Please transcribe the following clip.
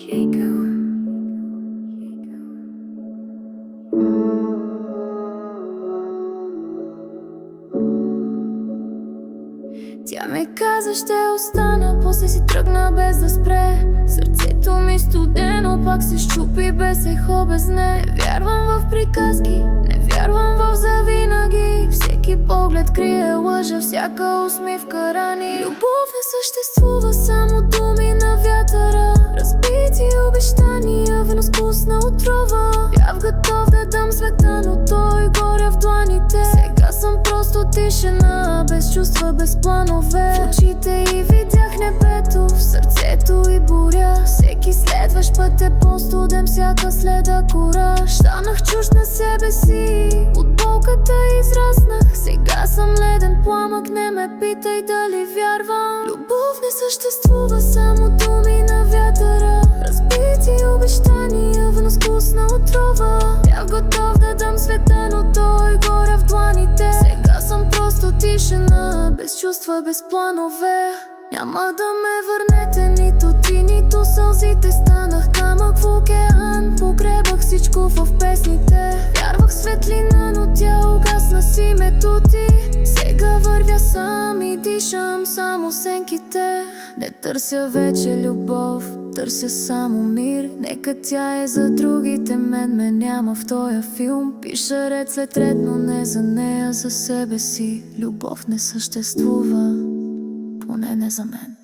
Тя ми каза, ще остана, после си тръгна без да спре. Сърцето ми студено, пак се щупи без ехо, без не. Не вярвам в приказки, не вярвам в завинаги. Всеки поглед крие лъжа, всяка усмивка рани. Любов не съществува, само думи на вятъра. Разбити обещания, веноскусна отрова. Бях готов да дам света, но той горя в дланите. Сега съм просто тишина, без чувства, без планове. В очите й видях небето, в сърцето и буря. Всеки следващ път е по-студен, всяка следа кураж. Станах чужд на себе си, от болката израснах. Сега съм леден пламък, не ме питай дали вярвам. Любов не съществува, само думи на вятъра. Разбити обещания, веноскусна отрова. Бях готов да дам света, но той горя в дланите. Сега съм просто тишина, без чувства, без планове. Няма да ме върнете, нито ти, нито сълзите. Станах камък в океан, погребах всичко в песните. Вярвах в светлина, но тя угасна с името ти. Сега вървя сам и дишам само сенките. Не търся вече любов, търся само мир. Нека тя е за другите, мен ме няма в тоя филм. Пиша ред след ред, но не за нея, за себе си. Любов не съществува, поне не за мен.